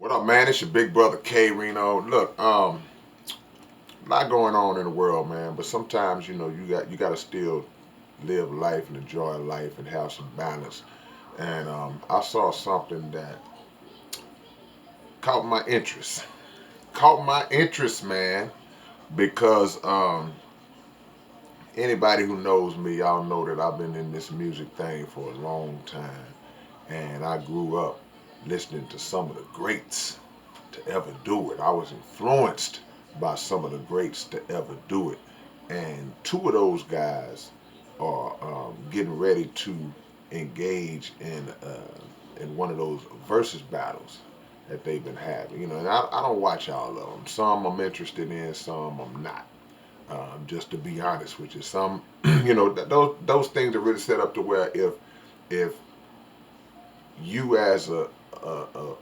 What up, man? It's your big brother K-Rino. Look, a lot going on in the world, man. But sometimes, you got to still live life and enjoy life and have some balance. And I saw something that caught my interest. Caught my interest, man, because anybody who knows me, y'all know that I've been in this music thing for a long time, and I grew up listening to some of the greats to ever do it. I was influenced by some of the greats to ever do it. And two of those guys are getting ready to engage in one of those versus battles that they've been having. And I don't watch all of them. Some I'm interested in, some I'm not. Just to be honest with you, some those things are really set up to where if you as a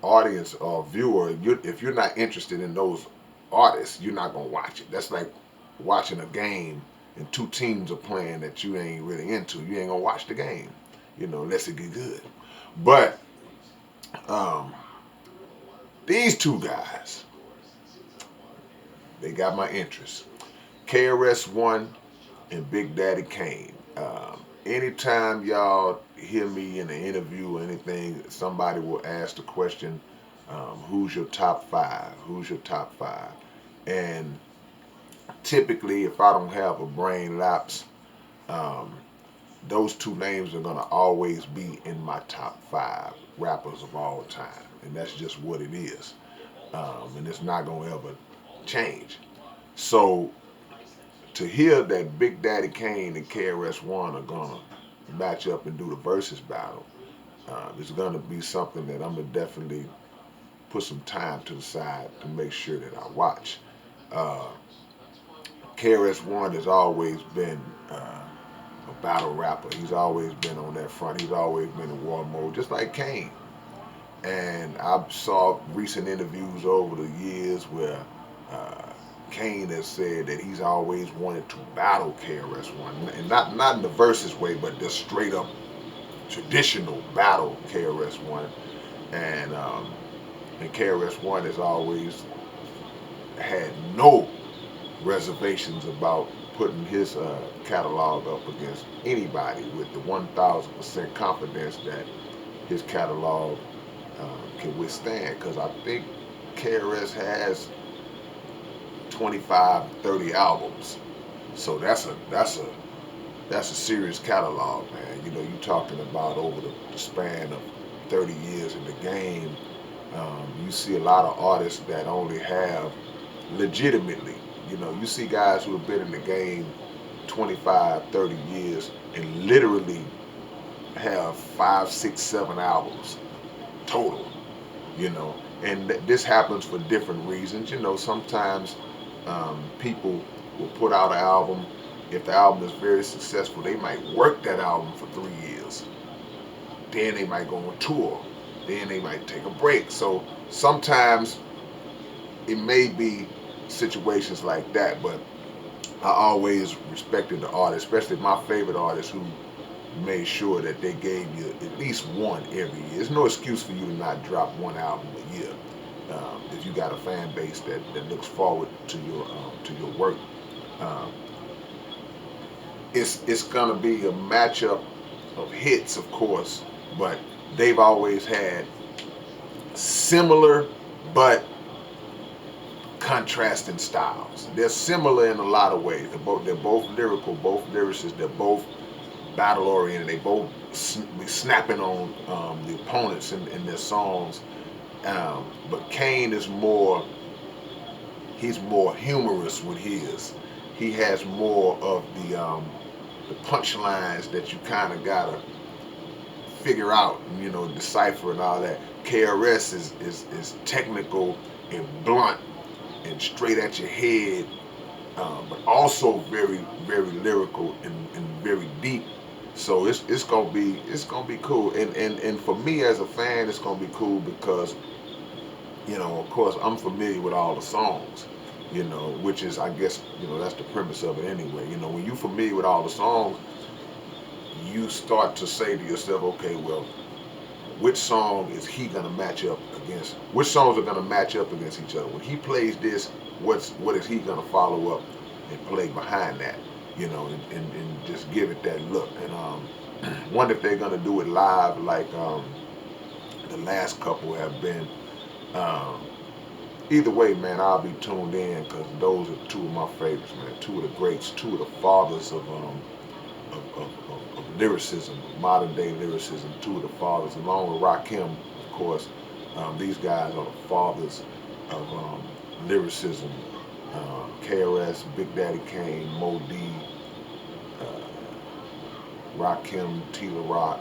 audience or viewer, if you're not interested in those artists, you're not gonna watch it. That's like watching a game and two teams are playing that you ain't really into. You ain't gonna watch the game, unless it get good. But um, these two guys, they got my interest. KRS-One and Big Daddy Kane. Anytime y'all hear me in an interview or anything, somebody will ask the question, who's your top five? Who's your top five? And typically, if I don't have a brain lapse, um, those two names are going to always be in my top five rappers of all time. And that's just what it is. And it's not going to ever change. So to hear that Big Daddy Kane and KRS-One are gonna match up and do the versus battle, it's gonna be something that I'm gonna definitely put some time to the side to make sure that I watch. Uh, KRS-One has always been a battle rapper. He's always been on that front. He's always been in war mode, just like Kane. And I saw recent interviews over the years where uh, Kane has said that he's always wanted to battle KRS-One, and not in the versus way, but just straight up traditional battle KRS-One, and and KRS-One has always had no reservations about putting his catalog up against anybody with the 1,000% confidence that his catalog can withstand. Because I think KRS has 25, 30 albums. So that's a serious catalog, man. You talking about over the span of 30 years in the game. You see a lot of artists that only have legitimately, you see guys who have been in the game 25, 30 years and literally have five, six, seven albums total, you know. And this happens for different reasons. Sometimes people will put out an album. If the album is very successful, they might work that album for 3 years. Then they might go on tour. Then they might take a break. So sometimes it may be situations like that, but I always respected the artist, especially my favorite artists who made sure that they gave you at least one every year. There's no excuse for you to not drop one album a year if you got a fan base that looks forward to your work. Um, it's gonna be a matchup of hits, of course, but they've always had similar but contrasting styles. They're similar in a lot of ways. They're both lyrical, both lyricists. They're both battle oriented. They both be snapping on the opponents in their songs. But Kane is more. He's more humorous with his. He has more of the punchlines that you kind of gotta figure out, and, decipher and all that. KRS is technical and blunt and straight at your head, but also very very lyrical and very deep. So it's gonna be cool, and for me as a fan, it's gonna be cool because of course I'm familiar with all the songs, which is I guess that's the premise of it anyway. When you're familiar with all the songs, you start to say to yourself, okay, well, which song is he gonna match up against, which songs are gonna match up against each other. When he plays this, what is he gonna follow up and play behind that? You know, and just give it that look. And wonder if they're gonna do it live like the last couple have been. Um, Either way, man, I'll be tuned in because those are two of my favorites, man. Two of the greats, two of the fathers of lyricism, modern day lyricism. Two of the fathers, along with Rakim, of course. These guys are the fathers of lyricism. KRS, Big Daddy Kane, Mo D, Rakim, Tila Rock.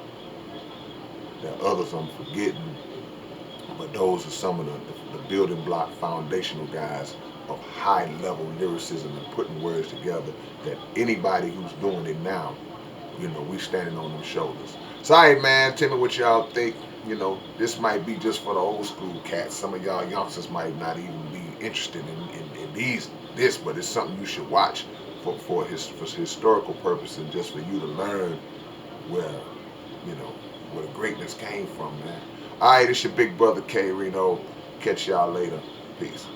There are others I'm forgetting, but those are some of the building block foundational guys of high level lyricism and putting words together that anybody who's doing it now, you know, we standing on them shoulders. So, all right, man, tell me what y'all think. You know, this might be just for the old school cats. Some of y'all youngsters might not even be interested in this, but it's something you should watch for historical purpose and just for you to learn where, you know, where the greatness came from, man. All right, it's your big brother K-Rino. Catch y'all later. Peace.